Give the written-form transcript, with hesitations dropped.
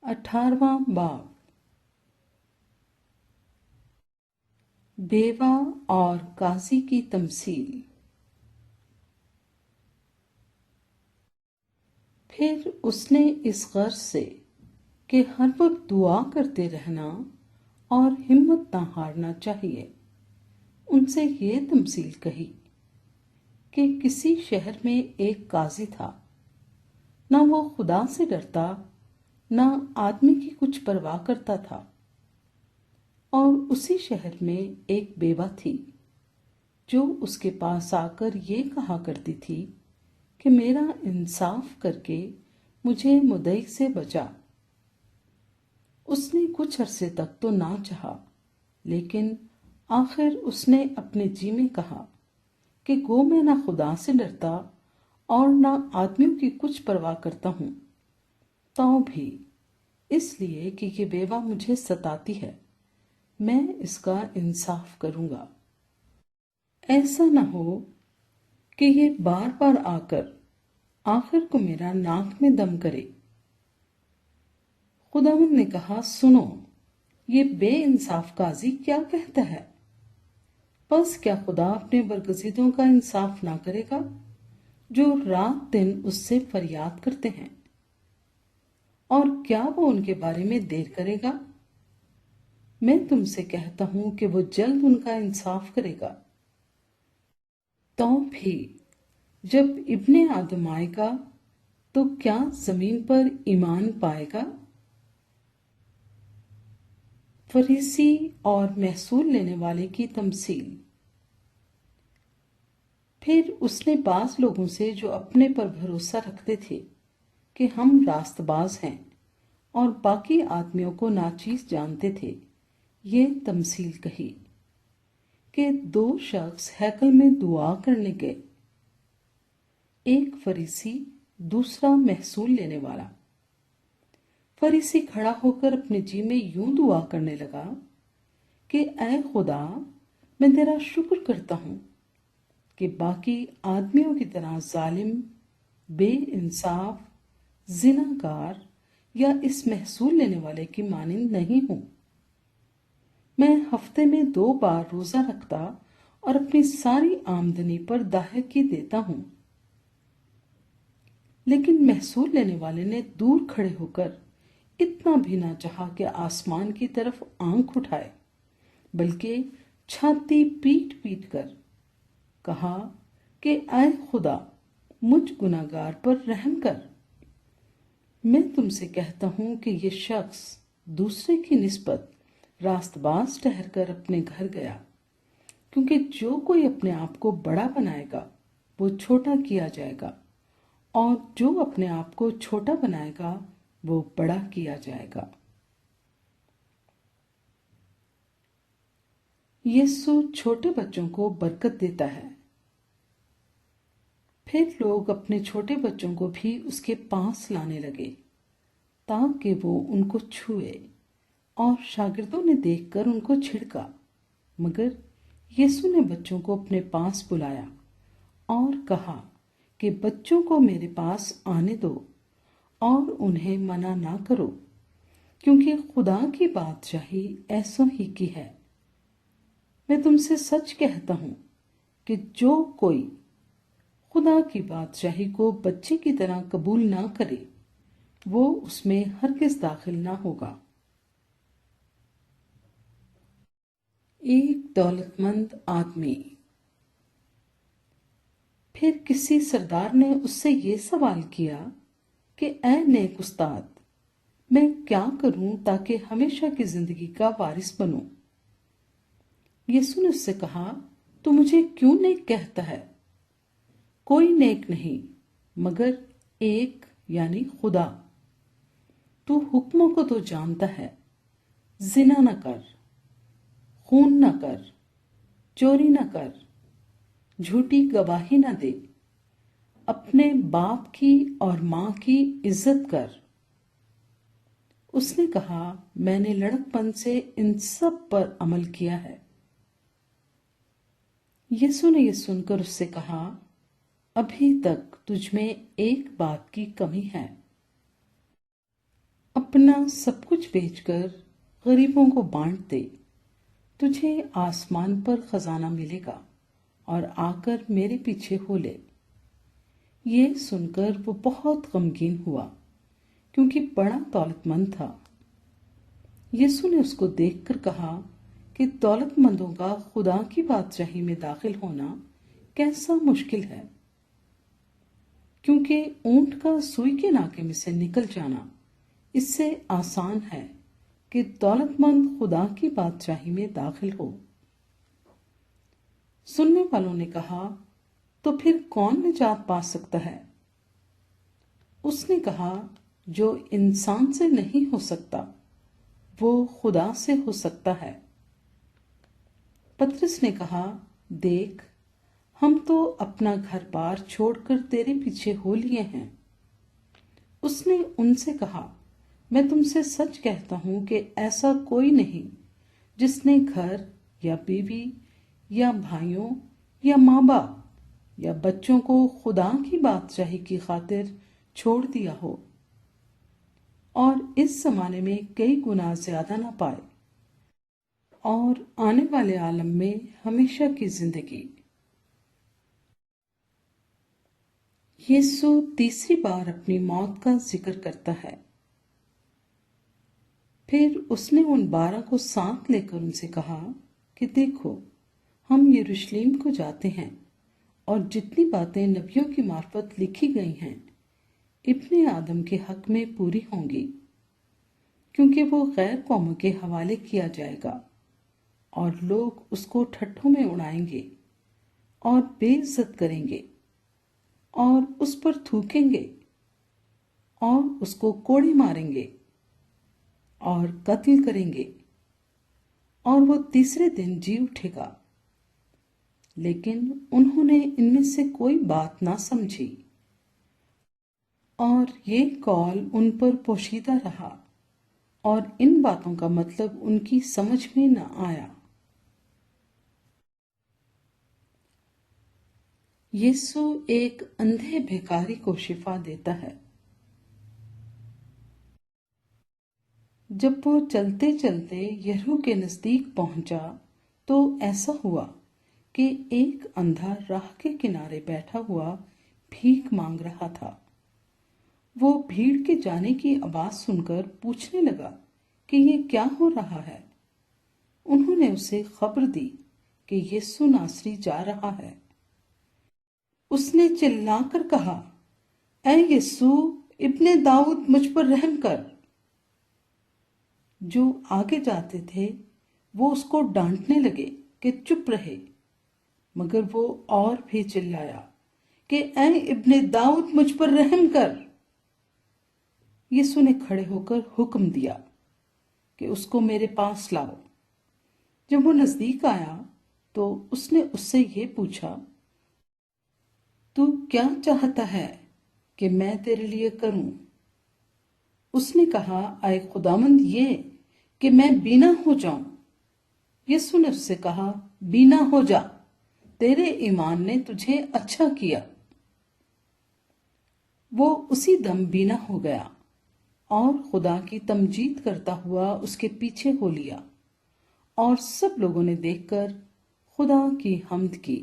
18वां बाब। बेवा और काजी की तमसील। फिर उसने इस गर्ज से कि हर वक्त दुआ करते रहना और हिम्मत ना हारना चाहिए, उनसे ये तमसील कही कि किसी शहर में एक काजी था। ना वो खुदा से डरता, ना आदमी की कुछ परवाह करता था। और उसी शहर में एक बेवा थी जो उसके पास आकर ये कहा करती थी कि मेरा इंसाफ करके मुझे मुद्दई से बचा। उसने कुछ अरसे तक तो ना चाहा, लेकिन आखिर उसने अपने जी में कहा कि गो मैं ना खुदा से डरता और ना आदमियों की कुछ परवाह करता हूं, तो भी इसलिए कि ये बेवा मुझे सताती है, मैं इसका इंसाफ करूंगा। ऐसा न हो कि ये बार बार आकर आखिर को मेरा नाक में दम करे। खुदावंद ने कहा, सुनो, ये बेइंसाफ काजी क्या कहता है। बस क्या खुदा अपने बरगजीदों का इंसाफ ना करेगा जो रात दिन उससे फरियाद करते हैं? और क्या वो उनके बारे में देर करेगा? मैं तुमसे कहता हूं कि वो जल्द उनका इंसाफ करेगा। तो भी जब इब्ने आदम आएगा तो क्या जमीन पर ईमान पाएगा? फरीसी और महसूल लेने वाले की तमसील। फिर उसने बाज लोगों से जो अपने पर भरोसा रखते थे कि हम रास्तबाज हैं और बाकी आदमियों को नाचीज जानते थे, ये तमसील कही कि दो शख्स हैकल में दुआ करने गए, एक फरीसी, दूसरा महसूल लेने वाला। फरीसी खड़ा होकर अपने जी में यूं दुआ करने लगा कि ऐ खुदा, मैं तेरा शुक्र करता हूं कि बाकी आदमियों की तरह जालिम, बेइंसाफ, जिनाकार या इस महसूल लेने वाले की मानिंद नहीं हूं। मैं हफ्ते में 2 बार रोजा रखता और अपनी सारी आमदनी पर दाहकी देता हूं। लेकिन महसूल लेने वाले ने दूर खड़े होकर इतना भी ना चाहा कि आसमान की तरफ आंख उठाए, बल्कि छाती पीट पीट कर कहा कि ऐ खुदा, मुझ गुनाहगार पर रहम कर। मैं तुमसे कहता हूं कि ये शख्स दूसरे की निस्बत रास्तबाज ठहरकर अपने घर गया, क्योंकि जो कोई अपने आप को बड़ा बनाएगा वो छोटा किया जाएगा, और जो अपने आप को छोटा बनाएगा वो बड़ा किया जाएगा। यीशु छोटे बच्चों को बरकत देता है। फिर लोग अपने छोटे बच्चों को भी उसके पास लाने लगे ताकि वो उनको छुए, और शागिर्दों ने देखकर उनको छिड़का। मगर यीशु ने बच्चों को अपने पास बुलाया और कहा कि बच्चों को मेरे पास आने दो और उन्हें मना ना करो, क्योंकि खुदा की बादशाही ऐसों ही की है। मैं तुमसे सच कहता हूं कि जो कोई खुदा की बादशाही को बच्चे की तरह कबूल ना करे, वो उसमें हरगिज दाखिल ना होगा। एक दौलतमंद आदमी। फिर किसी सरदार ने उससे ये सवाल किया कि ऐ नेक उस्ताद, मैं क्या करूं ताकि हमेशा की जिंदगी का वारिस बनूं? यीशु ने उससे कहा, तू मुझे क्यों नेक कहता है? कोई नेक नहीं मगर एक, यानी खुदा। तू हुक्मों को तो जानता है, जिना न कर, खून न कर, चोरी न कर, झूठी गवाही न दे, अपने बाप की और मां की इज्जत कर। उसने कहा, मैंने लड़कपन से इन सब पर अमल किया है। यीशु ने यह सुनकर उससे कहा, अभी तक तुझमें एक बात की कमी है। अपना सब कुछ बेचकर गरीबों को बांट दे, तुझे आसमान पर खजाना मिलेगा और आकर मेरे पीछे हो ले। ये सुनकर वो बहुत गमगीन हुआ, क्योंकि बड़ा दौलतमंद था। यीशु ने उसको देखकर कहा कि दौलतमंदों का खुदा की बादशाही में दाखिल होना कैसा मुश्किल है, क्योंकि ऊंट का सुई के नाके में से निकल जाना इससे आसान है कि दौलतमंद खुदा की बादशाही में दाखिल हो। सुनने वालों ने कहा, तो फिर कौन निजात पा सकता है? उसने कहा, जो इंसान से नहीं हो सकता वो खुदा से हो सकता है। पतरस ने कहा, देख, हम तो अपना घर बार छोड़कर तेरे पीछे हो लिए हैं। उसने उनसे कहा, मैं तुमसे सच कहता हूं कि ऐसा कोई नहीं जिसने घर या बीवी या भाइयों या माँ बाप या बच्चों को खुदा की बादशाही की खातिर छोड़ दिया हो और इस जमाने में कई गुना ज्यादा ना पाए और आने वाले आलम में हमेशा की जिंदगी। यीशु तीसरी बार अपनी मौत का जिक्र करता है। फिर उसने उन 12 को साथ लेकर उनसे कहा कि देखो, हम यरूशलेम को जाते हैं और जितनी बातें नबियों की मार्फत लिखी गई हैं इब्ने आदम के हक में पूरी होंगी, क्योंकि वो गैर कौमों के हवाले किया जाएगा और लोग उसको ठट्ठों में उड़ाएंगे और बेइज्जत करेंगे और उस पर थूकेंगे और उसको कोड़े मारेंगे और कत्ल करेंगे और वो तीसरे दिन जी उठेगा। लेकिन उन्होंने इनमें से कोई बात ना समझी और ये कौल उन पर पोशीदा रहा और इन बातों का मतलब उनकी समझ में न आया। यीशु एक अंधे भिखारी को शिफा देता है। जब वो चलते चलते यरीहो के नजदीक पहुंचा तो ऐसा हुआ कि एक अंधा राह के किनारे बैठा हुआ भीख मांग रहा था। वो भीड़ के जाने की आवाज सुनकर पूछने लगा कि ये क्या हो रहा है। उन्होंने उसे खबर दी कि यीशु नासरी जा रहा है। उसने चिल्लाकर कहा, ऐ यीशु, इब्ने दाऊद, मुझ पर रहम कर। जो आगे जाते थे वो उसको डांटने लगे कि चुप रहे, मगर वो और भी चिल्लाया कि ऐ इब्ने दाऊद, मुझ पर रहम कर। यीशु ने खड़े होकर हुक्म दिया कि उसको मेरे पास लाओ। जब वो नजदीक आया तो उसने उससे ये पूछा, तू क्या चाहता है कि मैं तेरे लिए करूं? उसने कहा, आए खुदामंद, ये कि मैं बीना हो जाऊं। यीशु ने उससे कहा, बीना हो जा, तेरे ईमान ने तुझे अच्छा किया। वो उसी दम बीना हो गया और खुदा की तमजीद करता हुआ उसके पीछे हो लिया और सब लोगों ने देखकर खुदा की हम्द की।